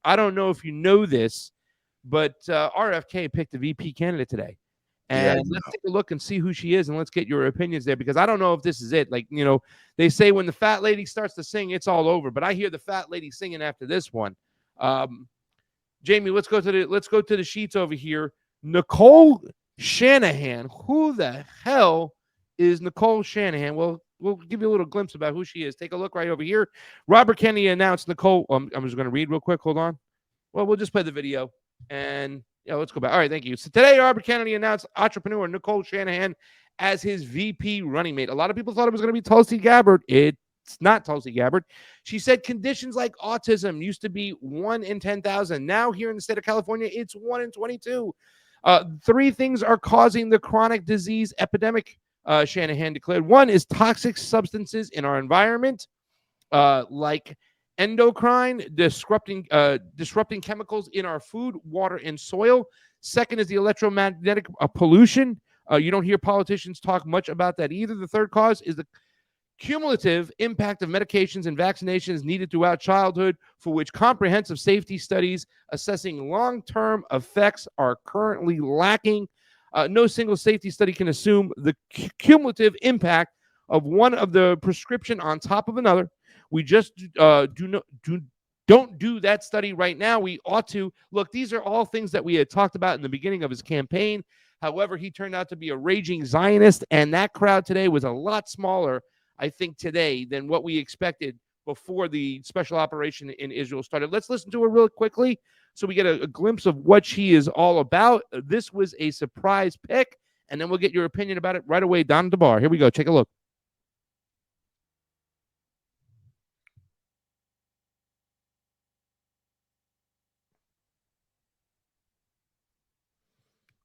I don't know if you know this, but RFK picked a VP candidate today. And let's take a look and see who she is, and let's get your opinions there, because I don't know if this is it. Like, they say when the fat lady starts to sing, it's all over. But I hear the fat lady singing after this one. Jamie, let's go to the sheets over here. Nicole Shanahan. Who the hell is Nicole Shanahan? Well, we'll give you a little glimpse about who she is. Take a look right over here. Robert Kennedy announced Nicole. I'm just going to read real quick. Hold on. Well, we'll just play the video and. Yeah, let's go back. All right, thank you. So today, Robert Kennedy announced entrepreneur Nicole Shanahan as his VP running mate. A lot of people thought it was going to be Tulsi Gabbard. It's not Tulsi Gabbard. She said conditions like autism used to be 1 in 10,000. Now here in the state of California, it's 1 in 22. 3 things are causing the chronic disease epidemic, Shanahan declared. 1 is toxic substances in our environment, like endocrine disrupting chemicals in our food, water, and soil. 2nd is the electromagnetic pollution. You don't hear politicians talk much about that either. The 3rd cause is the cumulative impact of medications and vaccinations needed throughout childhood, for which comprehensive safety studies assessing long-term effects are currently lacking. No single safety study can assume the cumulative impact of one of the prescription on top of another. We just don't do that study right now. We ought to. Look, these are all things that we had talked about in the beginning of his campaign. However, he turned out to be a raging Zionist, and that crowd today was a lot smaller, I think, today than what we expected before the special operation in Israel started. Let's listen to her real quickly so we get a glimpse of what she is all about. This was a surprise pick, and then we'll get your opinion about it right away. Don Debar, here we go. Take a look.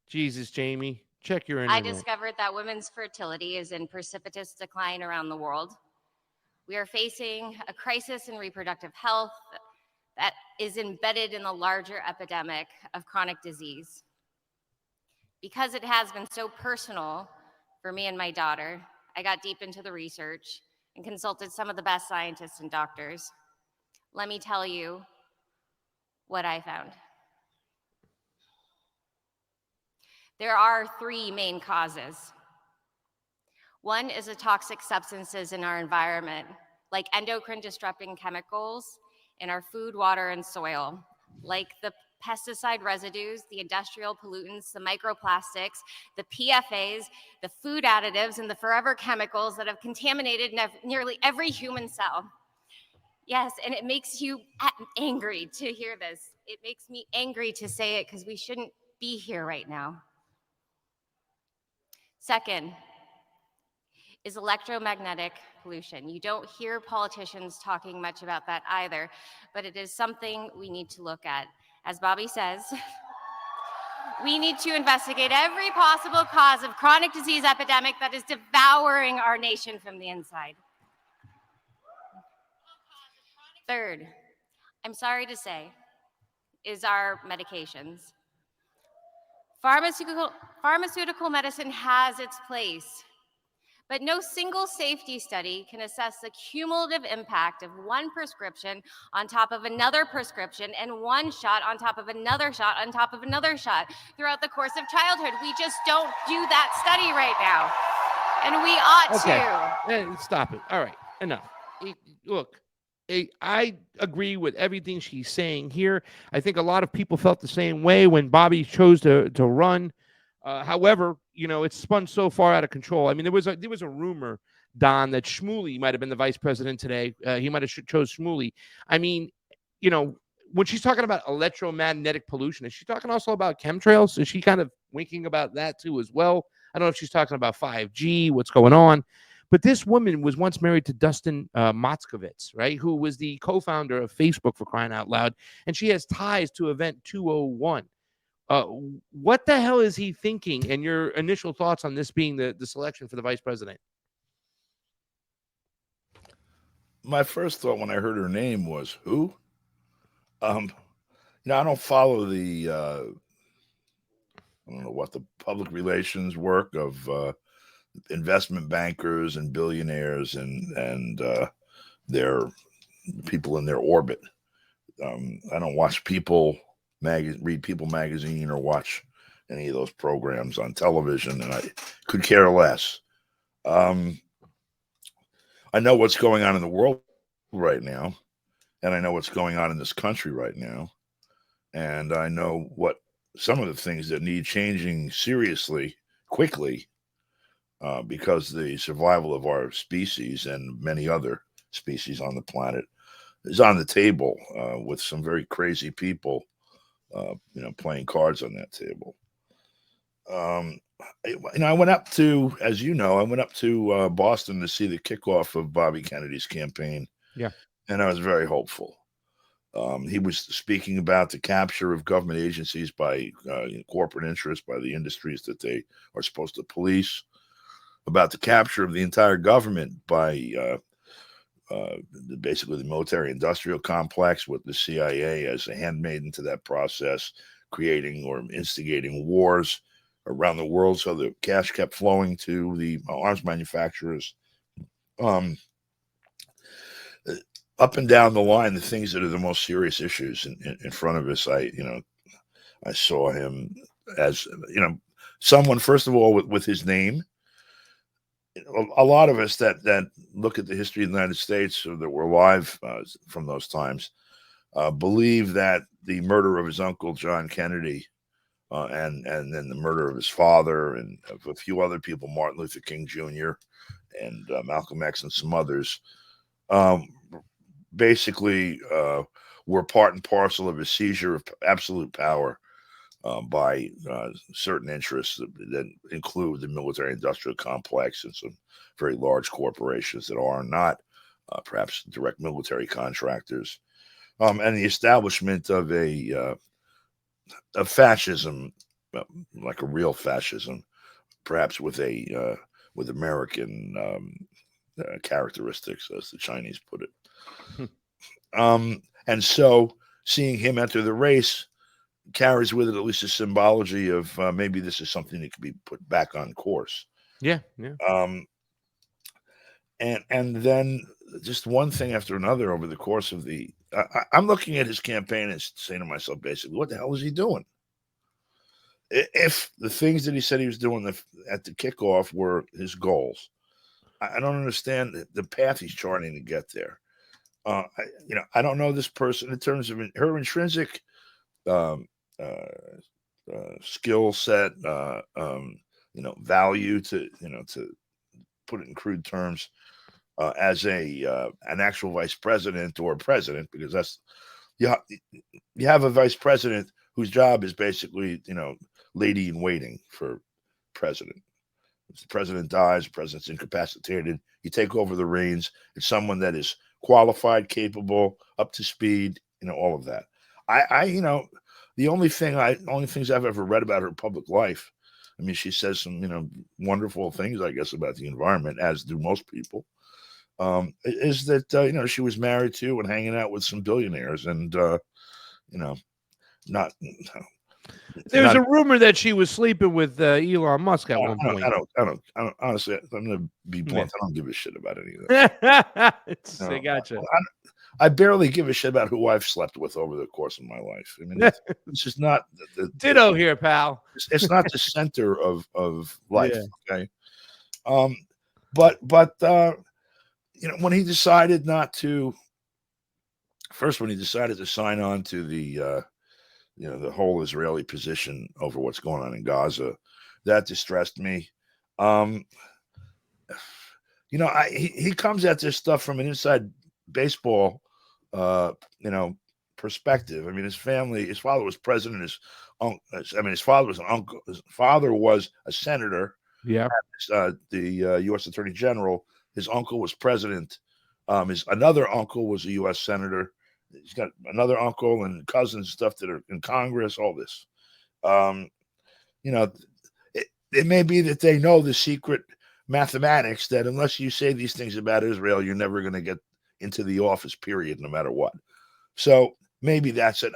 Jesus, Jamie, check your internet. I discovered that women's fertility is in precipitous decline around the world. We are facing a crisis in reproductive health that is embedded in the larger epidemic of chronic disease. Because it has been so personal for me and my daughter, I got deep into the research and consulted some of the best scientists and doctors. Let me tell you what I found. There are 3 main causes. 1 is the toxic substances in our environment, like endocrine disrupting chemicals in our food, water, and soil, like the pesticide residues, the industrial pollutants, the microplastics, the PFAs, the food additives, and the forever chemicals that have contaminated nearly every human cell. Yes, and it makes you angry to hear this. It makes me angry to say it because we shouldn't be here right now. 2nd is electromagnetic pollution. You don't hear politicians talking much about that either, but it is something we need to look at. As Bobby says, we need to investigate every possible cause of chronic disease epidemic that is devouring our nation from the inside. 3rd, I'm sorry to say, is our medications. Pharmaceutical medicine has its place, but no single safety study can assess the cumulative impact of one prescription on top of another prescription and one shot on top of another shot on top of another shot throughout the course of childhood. We just don't do that study right now, and we ought to. Stop it. All right, enough. Look, I agree with everything she's saying here. I think a lot of people felt the same way when Bobby chose to run. However, it's spun so far out of control. I mean, there was a rumor, Don, that Shmuley might have been the vice president today. He might have chose Shmuley. I mean, when she's talking about electromagnetic pollution, is she talking also about chemtrails? Is she kind of winking about that too as well? I don't know if she's talking about 5G, what's going on. But this woman was once married to Dustin Moskovitz, right, who was the co-founder of Facebook, for crying out loud, and she has ties to Event 201. What the hell is he thinking? And your initial thoughts on this being the selection for the vice president? My first thought when I heard her name was, who? I don't follow the, I don't know what, the public relations work of investment bankers and billionaires and their people in their orbit. I don't watch read People magazine or watch any of those programs on television, and I could care less. I know what's going on in the world right now, and I know what's going on in this country right now, and I know what some of the things that need changing seriously, quickly, because the survival of our species and many other species on the planet is on the table, with some very crazy people, playing cards on that table. I went up to, as you know, Boston to see the kickoff of Bobby Kennedy's campaign. Yeah. And I was very hopeful. He was speaking about the capture of government agencies by corporate interests, by the industries that they are supposed to police, about the capture of the entire government by basically the military-industrial complex, with the CIA as a handmaiden to that process, creating or instigating wars around the world, so the cash kept flowing to the arms manufacturers. Up and down the line, the things that are the most serious issues in front of us, I saw him as, someone, first of all, with his name. A lot of us that look at the history of the United States, or that were alive from those times, believe that the murder of his uncle John Kennedy, and then the murder of his father and of a few other people, Martin Luther King Jr. and Malcolm X and some others, basically were part and parcel of a seizure of absolute power by certain interests that include the military-industrial complex and some very large corporations that are not perhaps direct military contractors, and the establishment of a fascism, like a real fascism, perhaps with American characteristics, as the Chinese put it. And so seeing him enter the race carries with it at least a symbology of maybe this is something that could be put back on course. Yeah. And then just one thing after another over the course of I'm looking at his campaign and saying to myself, basically, what the hell is he doing? If the things that he said he was doing at the kickoff were his goals, I don't understand the path he's charting to get there. I don't know this person in terms of her intrinsic skill set, value, to put it in crude terms, as an actual vice president or president, because that's you have a vice president whose job is basically lady in waiting for president. If the president dies, the president's incapacitated, you take over the reins. It's someone that is qualified, capable, up to speed, all of that. The only things I've ever read about her public life, I mean, she says some, wonderful things, I guess, about the environment, as do most people, is that, she was married to and hanging out with some billionaires, and, not. There's a rumor that she was sleeping with Elon Musk at one point. I don't honestly, I'm going to be blunt. I don't give a shit about any of that. I gotcha. I barely give a shit about who I've slept with over the course of my life. I mean, it's just not ditto here, pal. It's not the center of life. Yeah. Okay. But when he decided when he decided to sign on to the whole Israeli position over what's going on in Gaza, that distressed me. He comes at this stuff from an inside baseball, perspective. I mean, his father was president. His father was an uncle. His father was a senator. Yeah. The U.S. Attorney General. His uncle was president. His another uncle was a U.S. senator. He's got another uncle and cousins and stuff that are in Congress. All this, it may be that they know the secret mathematics that unless you say these things about Israel, you're never going to get into the office, period, no matter what. So maybe that's it.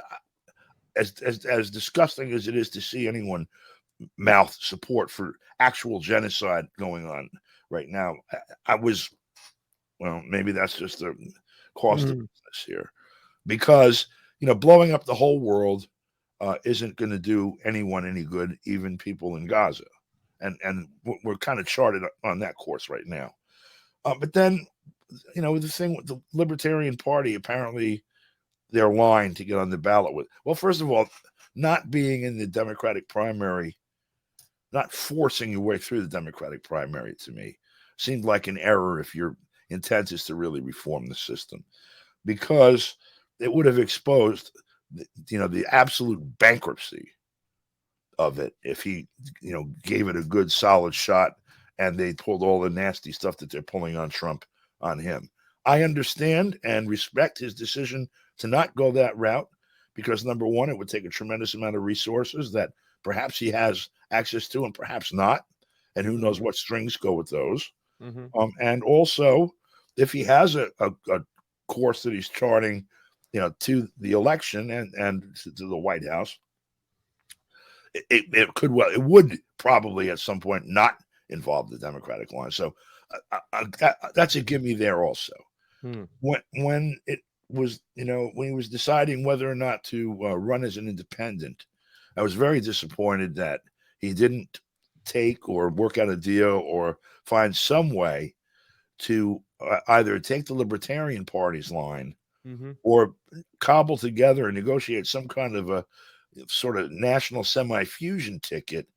As disgusting as it is to see anyone mouth support for actual genocide going on right now, maybe that's just the cost of business here, because blowing up the whole world isn't going to do anyone any good, even people in Gaza. And we're kind of charted on that course right now. But then, the thing with the Libertarian Party, apparently their line to get on the ballot with. Well, first of all, not being in the Democratic primary, not forcing your way through the Democratic primary, to me seemed like an error if your intent is to really reform the system, because it would have exposed the absolute bankruptcy of it if he gave it a good solid shot and they pulled all the nasty stuff that they're pulling on Trump on him. I understand and respect his decision to not go that route, because number one, it would take a tremendous amount of resources that perhaps he has access to and perhaps not, and who knows what strings go with those. And also, if he has a course that he's charting, to the election and to the White House, it would probably at some point not involve the Democratic line. So that's a give me there also. When it was, when he was deciding whether or not to run as an independent, I was very disappointed that he didn't take or work out a deal or find some way to either take the Libertarian Party's line or cobble together and negotiate some kind of a sort of national semi-fusion ticket,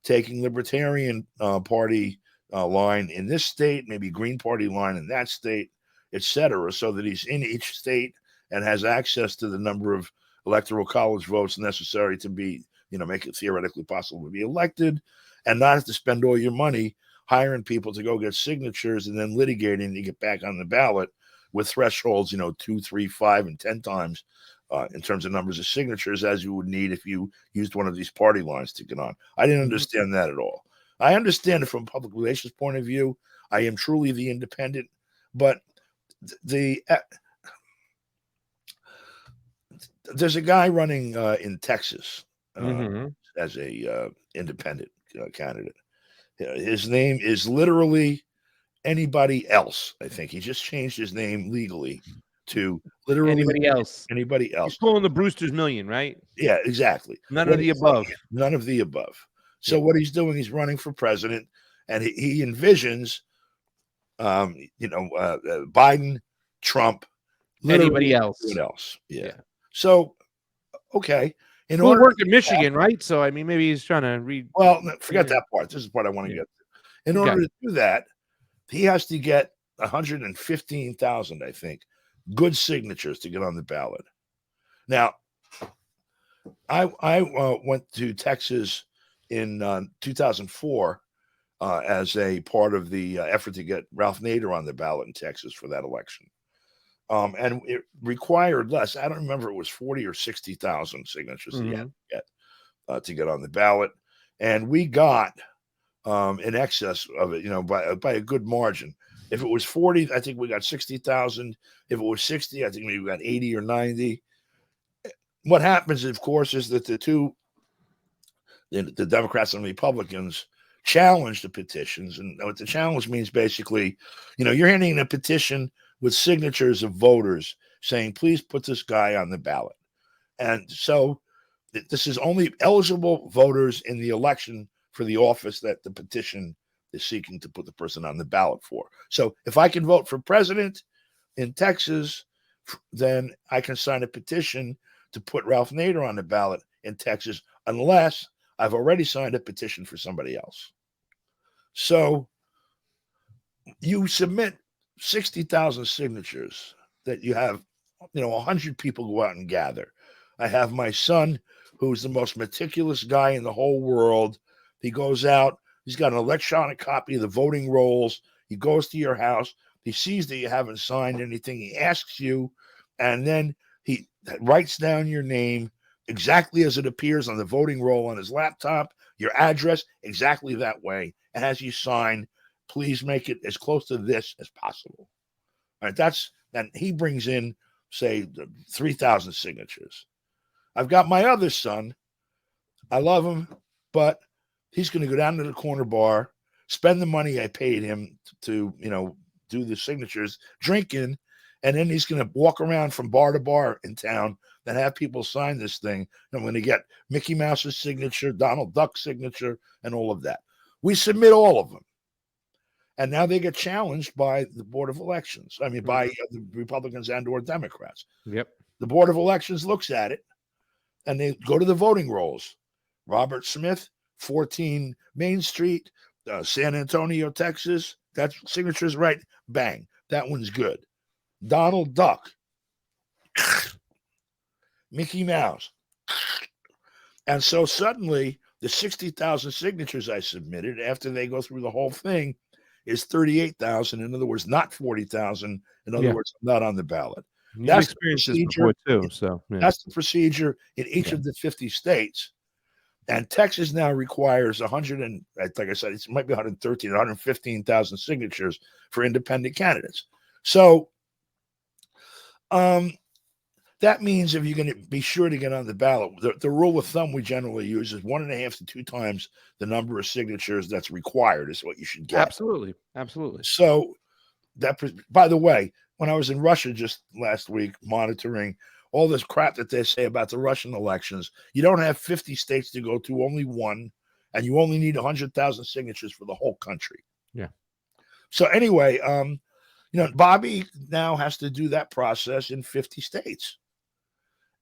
taking Libertarian Party line in this state, maybe Green Party line in that state, etc., so that he's in each state and has access to the number of electoral college votes necessary to be, make it theoretically possible to be elected, and not have to spend all your money hiring people to go get signatures and then litigating to get back on the ballot with thresholds, 2, 3, 5, and 10 times in terms of numbers of signatures as you would need if you used one of these party lines to get on. I didn't understand that at all. I understand it from a public relations point of view. I am truly the independent, but there's a guy running in Texas as a independent candidate. His name is literally anybody else. I think he just changed his name legally to literally anybody else. He's pulling the Brewster's Million, right? Yeah, exactly. None of the above. None of the above. So what he's doing, he's running for president, and he envisions, Biden, Trump, anybody else. What else? Yeah. So, okay. He'll work in Michigan, right? So, I mean, maybe he's trying to read. Well, forget that part. This is the part I want to get to. In order to do that, he has to get 115,000, I think, good signatures to get on the ballot. Now, I went to Texas in 2004 as a part of the effort to get Ralph Nader on the ballot in Texas for that election. And it required less. I don't remember, it was 40 or 60,000 signatures that you had to get on the ballot. And we got in excess of it, by a good margin. If it was 40, I think we got 60,000. If it was 60, I think maybe we got 80 or 90. What happens, of course, is that the Democrats and Republicans challenge the petitions. And what the challenge means, basically, you're handing a petition with signatures of voters saying, please put this guy on the ballot. And so this is only eligible voters in the election for the office that the petition is seeking to put the person on the ballot for. So if I can vote for president in Texas, then I can sign a petition to put Ralph Nader on the ballot in Texas, unless I've already signed a petition for somebody else. So you submit 60,000 signatures that you have, 100 people go out and gather. I have my son, who's the most meticulous guy in the whole world. He goes out, he's got an electronic copy of the voting rolls. He goes to your house. He sees that you haven't signed anything. He asks you, and then he writes down your name exactly as it appears on the voting roll on his laptop, your address exactly that way, and has you sign, please make it as close to this as possible. All right, and he brings in, say, 3,000 signatures. I've got my other son. I love him, but he's going to go down to the corner bar, spend the money I paid him to, do the signatures, drinking, And then he's going to walk around from bar to bar in town and have people sign this thing. I'm going to get Mickey Mouse's signature, Donald Duck's signature, and all of that. We submit all of them. And now they get challenged by the Board of Elections. I mean, by the Republicans and or Democrats. Yep. The Board of Elections looks at it, and they go to the voting rolls. Robert Smith, 14 Main Street, San Antonio, Texas. That signature's right. Bang. That one's good. Donald Duck. Mickey Mouse. And so suddenly, the 60,000 signatures I submitted after they go through the whole thing is 38,000. In other words, not 40,000. In other words, not on the ballot. That's experienced this before too. So that's the procedure in each of the 50 states. And Texas now requires 100 and, like I said, it might be 113, 115,000 signatures for independent candidates. So that means if you're going to be sure to get on the ballot, the rule of thumb we generally use is 1.5 to 2 times the number of signatures that's required is what you should get. Absolutely. Absolutely. So that, by the way, when I was in Russia just last week monitoring all this crap that they say about the Russian elections, you don't have 50 states to go to, only one, and you only need 100,000 signatures for the whole country. Yeah. So anyway, Bobby now has to do that process in 50 states.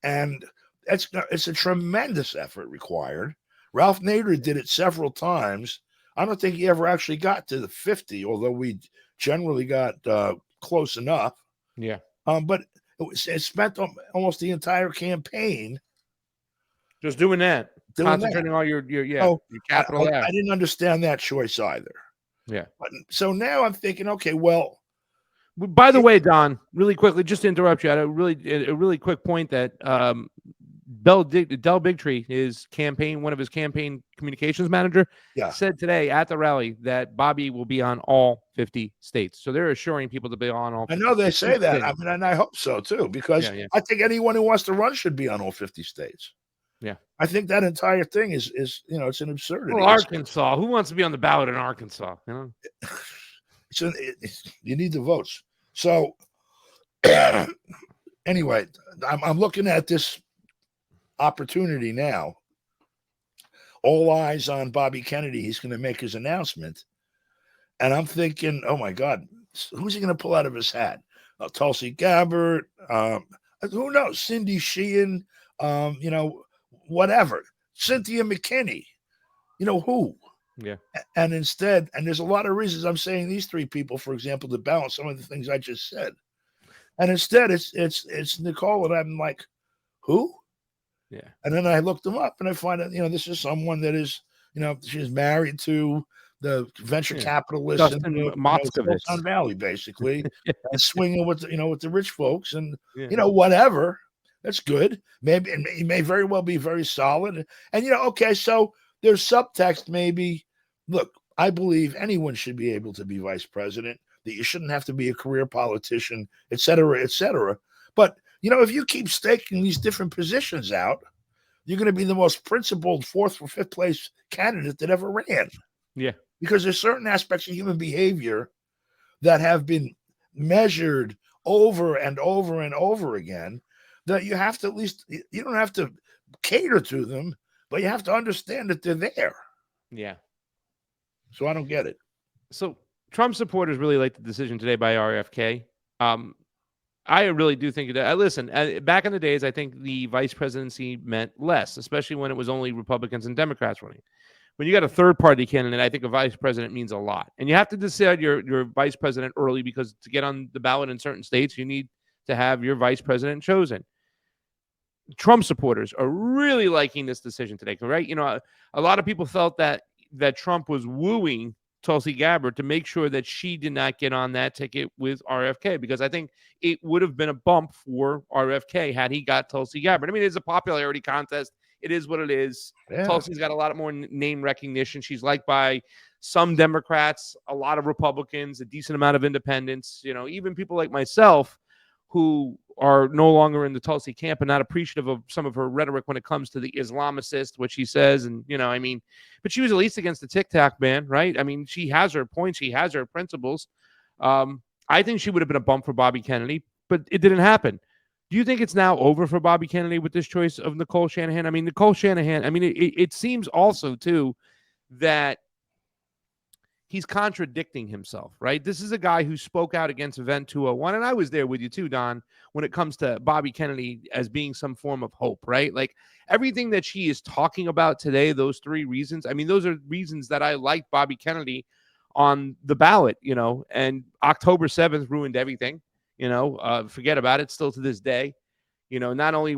And it's a tremendous effort required. Ralph Nader did it several times. I don't think he ever actually got to the 50, although we generally got close enough. Yeah. But it spent almost the entire campaign just doing that, concentrating all your capital. I didn't understand that choice either. Yeah. So now I'm thinking, okay, well. By the way, Don, really quickly, just to interrupt you, I had a really quick point that Del Bigtree, one of his campaign communications manager, said today at the rally that Bobby will be on all 50 states. So they're assuring people to be on all 50 I know they say that. states. I mean, and I hope so too, because I think anyone who wants to run should be on all 50 states. Yeah. I think that entire thing is it's an absurdity. Well, Arkansas, who wants to be on the ballot in Arkansas? You need the votes. So anyway, I'm looking at this opportunity now. All eyes on Bobby Kennedy. He's going to make his announcement. And I'm thinking, oh my God, who's he going to pull out of his hat? Tulsi Gabbard, who knows? Cindy Sheehan, whatever. Cynthia McKinney, who? Yeah. And instead, and there's a lot of reasons I'm saying these three people, for example, to balance some of the things I just said. And instead, it's Nicole, and I'm like, who? Yeah. And then I looked them up, and I find out, this is someone that is, she's married to the venture capitalist in Silicon Valley, basically, and swinging with with the rich folks, and whatever. That's good. Maybe he may very well be very solid, and okay, so there's subtext maybe. Look, I believe anyone should be able to be vice president, that you shouldn't have to be a career politician, et cetera, et cetera. But, if you keep staking these different positions out, you're going to be the most principled 4th or 5th place candidate that ever ran. Yeah. Because there's certain aspects of human behavior that have been measured over and over and over again that you have to at least, you don't have to cater to them, but you have to understand that they're there. Yeah. So I don't get it. So Trump supporters really like the decision today by RFK. I really do think that. Listen, back in the days, I think the vice presidency meant less, especially when it was only Republicans and Democrats running. When you got a third-party candidate, I think a vice president means a lot. And you have to decide your vice president early, because to get on the ballot in certain states, you need to have your vice president chosen. Trump supporters are really liking this decision today, right? A lot of people felt that Trump was wooing Tulsi Gabbard to make sure that she did not get on that ticket with RFK, because I think it would have been a bump for RFK had he got Tulsi Gabbard. I mean, it's a popularity contest. It is what it is. Yeah. Tulsi's got a lot more name recognition. She's liked by some Democrats, a lot of Republicans, a decent amount of independents, even people like myself who are no longer in the Tulsi camp and not appreciative of some of her rhetoric when it comes to the Islamicist, what she says. And, but she was at least against the Tic Tac ban, right? I mean, she has her points. She has her principles. I think she would have been a bump for Bobby Kennedy. but it didn't happen. Do you think it's now over for Bobby Kennedy with this choice of Nicole Shanahan? I mean, Nicole Shanahan, I mean, it seems also, too, that he's contradicting himself, right? This is a guy who spoke out against Event 201, and I was there with you too, Don, when it comes to Bobby Kennedy as being some form of hope, right? Like everything that she is talking about today, those three reasons, I mean, those are reasons that I like Bobby Kennedy on the ballot, and October 7th ruined everything, forget about it, still to this day. Not only,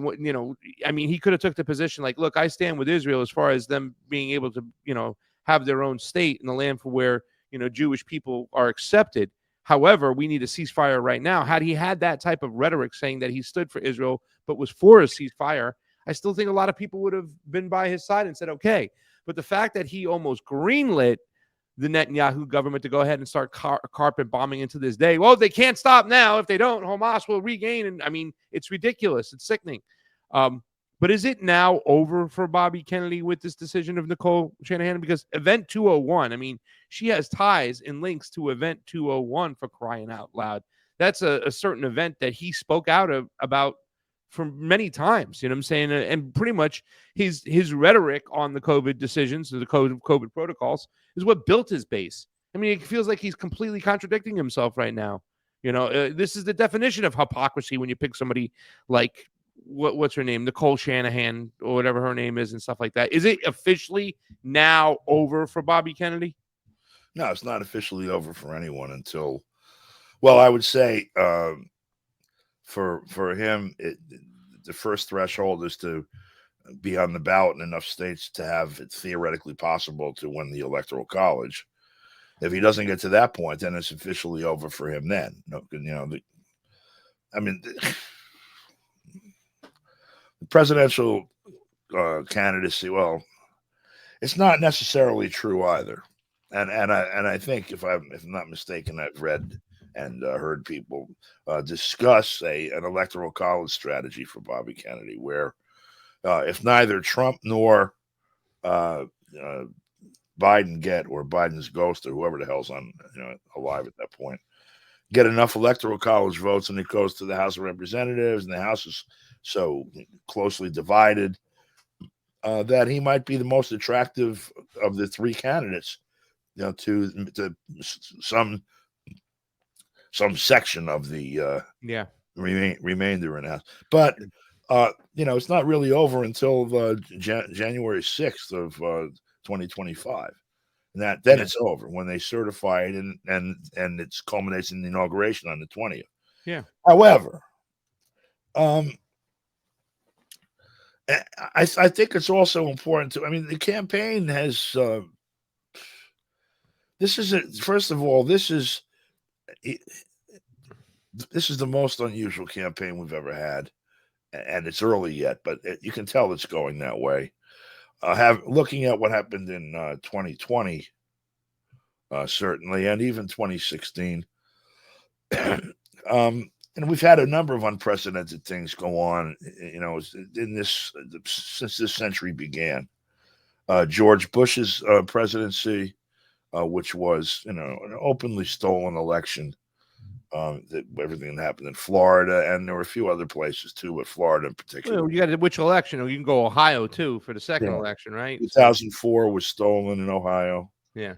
I mean, he could have took the position like, look, I stand with Israel as far as them being able to, have their own state in the land for where, Jewish people are accepted. However, we need a ceasefire right now. Had he had that type of rhetoric saying that he stood for Israel, but was for a ceasefire, I still think a lot of people would have been by his side and said, okay. But the fact that he almost greenlit the Netanyahu government to go ahead and start carpet bombing into this day. Well, they can't stop now. If they don't, Hamas will regain. And I mean, it's ridiculous. It's sickening. But is it now over for Bobby Kennedy with this decision of Nicole Shanahan? Because Event 201, I mean, she has ties and links to Event 201 for crying out loud. That's a certain event that he spoke out about for many times, you know what I'm saying? And pretty much his rhetoric on the COVID decisions, the COVID protocols, is what built his base. I mean, it feels like he's completely contradicting himself right now. This is the definition of hypocrisy when you pick somebody like, what's her name, Nicole Shanahan, or whatever her name is, and stuff like that. Is it officially now over for Bobby Kennedy? No, it's not officially over for anyone until, well, I would say for him, the first threshold is to be on the ballot in enough states to have it theoretically possible to win the Electoral College. If he doesn't get to that point, then it's officially over for him then. The presidential candidacy, well, it's not necessarily true either. And I think if I'm not mistaken, I've read and heard people discuss an electoral college strategy for Bobby Kennedy, where if neither Trump nor Biden or Biden's ghost or whoever the hell's alive at that point get enough electoral college votes, and it goes to the House of Representatives, and the House is so closely divided that he might be the most attractive of the three candidates, to some section of the remainder in the House. But it's not really over until January 6th of 2025. And then it's over when they certify it, and it culminates in the inauguration on the 20th. Yeah. However, I think it's also important to. I mean, the campaign has. This is the most unusual campaign we've ever had, and it's early yet, but you can tell it's going that way. Looking at what happened in 2020, certainly, and even 2016, and we've had a number of unprecedented things go on, since this century began. George Bush's presidency, which was, an openly stolen election. Everything that happened in Florida, and there were a few other places too, but Florida in particular. Well, you got which election? You can go Ohio too for the second election, right? 2004 was stolen in Ohio. Yeah.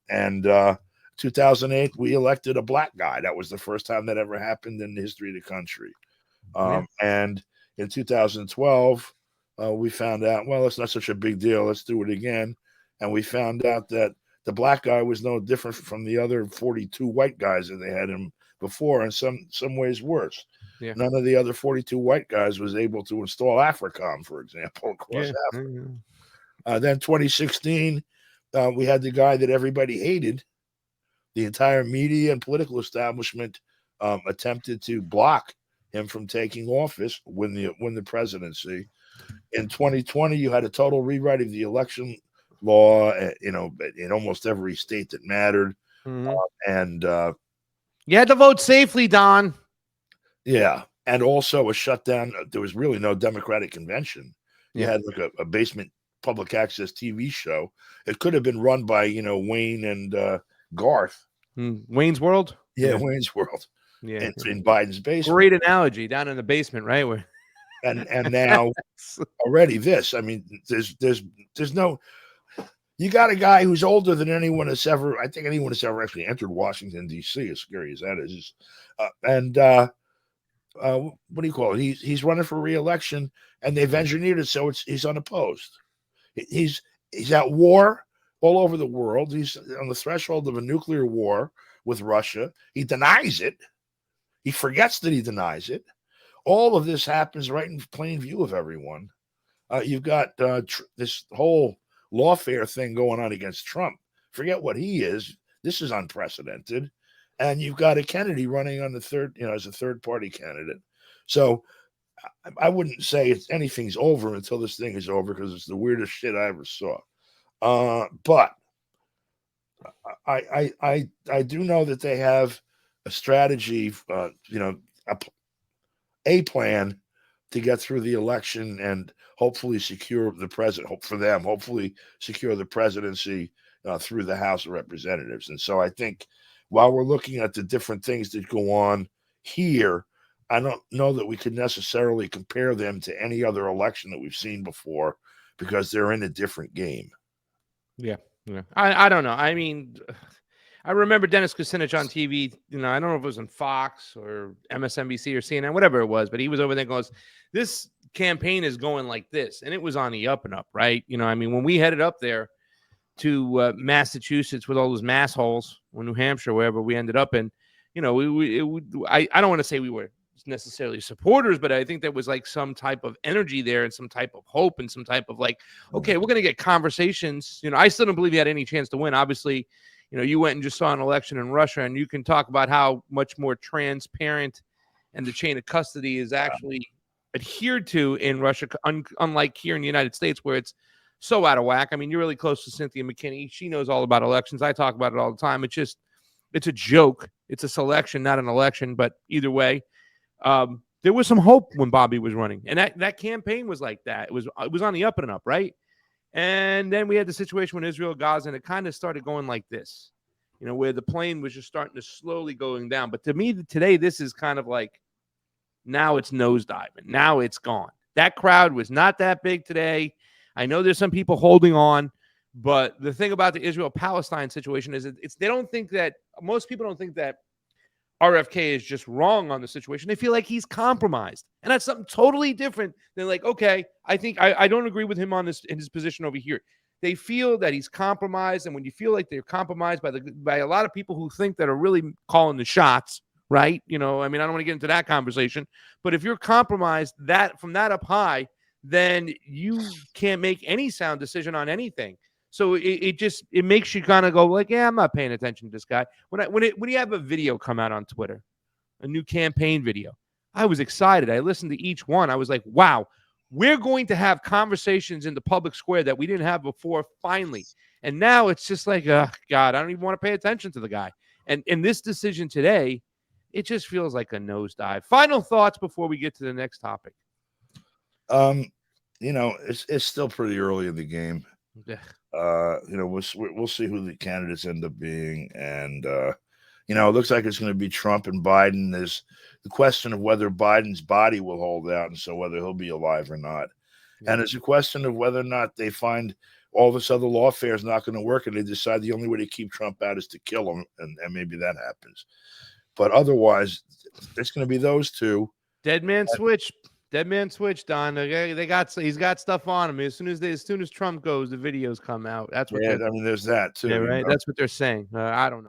And 2008 we elected a black guy. That was the first time that ever happened in the history of the country. And in 2012 we found out, well, it's not such a big deal. Let's do it again. And we found out that the black guy was no different from the other 42 white guys that they had him before, and some ways worse. Yeah. None of the other 42 white guys was able to install AFRICOM, for example, across Africa. Then 2016, we had the guy that everybody hated. The entire media and political establishment attempted to block him from taking office, win the presidency. In 2020, you had a total rewrite of the election law, in almost every state that mattered. And you had to vote safely, Don. Yeah. And also a shutdown. There was really no Democratic convention. You had like a basement public access TV show. It could have been run by, Wayne and Garth. Wayne's World? Yeah, Wayne's World. in Biden's basement. Great analogy, down in the basement, right? Where and now already this. I mean, there's no. You got a guy who's older than anyone has ever. I think anyone has ever actually entered Washington D.C. As scary as that is, what do you call it? He's running for re-election, and they've engineered it so he's unopposed. He's at war all over the world. He's on the threshold of a nuclear war with Russia. He denies it. He forgets that he denies it. All of this happens right in plain view of everyone. You've got this whole lawfare thing going on against Trump. Forget what he is. This is unprecedented. And you've got a Kennedy running on the third, as a third party candidate. So I wouldn't say anything's over until this thing is over, because it's the weirdest shit I ever saw. But I do know that they have a strategy, a plan to get through the election and hopefully secure the president. Hopefully secure the presidency through the House of Representatives. And so I think while we're looking at the different things that go on here, I don't know that we could necessarily compare them to any other election that we've seen before, because they're in a different game. Yeah. I don't know. I mean, I remember Dennis Kucinich on TV. I don't know if it was on Fox or MSNBC or CNN, whatever it was, but he was over there goes, this campaign is going like this. And it was on the up and up, right? When we headed up there to Massachusetts with all those mass holes, or New Hampshire, wherever we ended up in, I don't want to say we were necessarily supporters, but I think there was like some type of energy there and some type of hope and some type of like, okay, we're going to get conversations. I still don't believe he had any chance to win. Obviously, you went and just saw an election in Russia, and you can talk about how much more transparent and the chain of custody is actually adhered to in Russia, unlike here in the United States, where it's so out of whack. I mean, you're really close to Cynthia McKinney. She knows all about elections. I talk about it all the time. It's a joke. It's a selection, not an election. But either way, there was some hope when Bobby was running, and that campaign was like that. It was on the up and up, right? And then we had the situation with Israel, Gaza, and it kind of started going like this, where the plane was just starting to slowly going down. But to me, today, this is kind of like, now it's nosediving. Now it's gone. That crowd was not that big today. I know there's some people holding on, but the thing about the Israel-Palestine situation is most people don't think that RFK is just wrong on the situation. They feel like he's compromised. And that's something totally different than like, okay, I think I don't agree with him on this in his position over here. They feel that he's compromised. And when you feel like they're compromised by a lot of people who think that are really calling the shots, right? I don't want to get into that conversation. But if you're compromised from that up high, then you can't make any sound decision on anything. So it makes you kind of go like, yeah, I'm not paying attention to this guy. When you have a video come out on Twitter, a new campaign video, I was excited. I listened to each one. I was like, wow, we're going to have conversations in the public square that we didn't have before, finally. And now it's just like, God, I don't even want to pay attention to the guy. And in this decision today, it just feels like a nosedive. Final thoughts before we get to the next topic. It's still pretty early in the game. Yeah. We'll see who the candidates end up being, and it looks like it's going to be Trump and Biden. There's the question of whether Biden's body will hold out, and so whether he'll be alive or not. Yeah. And it's a question of whether or not they find all this other lawfare is not going to work, and they decide the only way to keep Trump out is to kill him, and maybe that happens. But otherwise, it's going to be those two. Dead man switch, Don. He's got stuff on him. As soon as Trump goes, the videos come out. That's what. There's that too. Yeah, right. That's what they're saying. I don't know.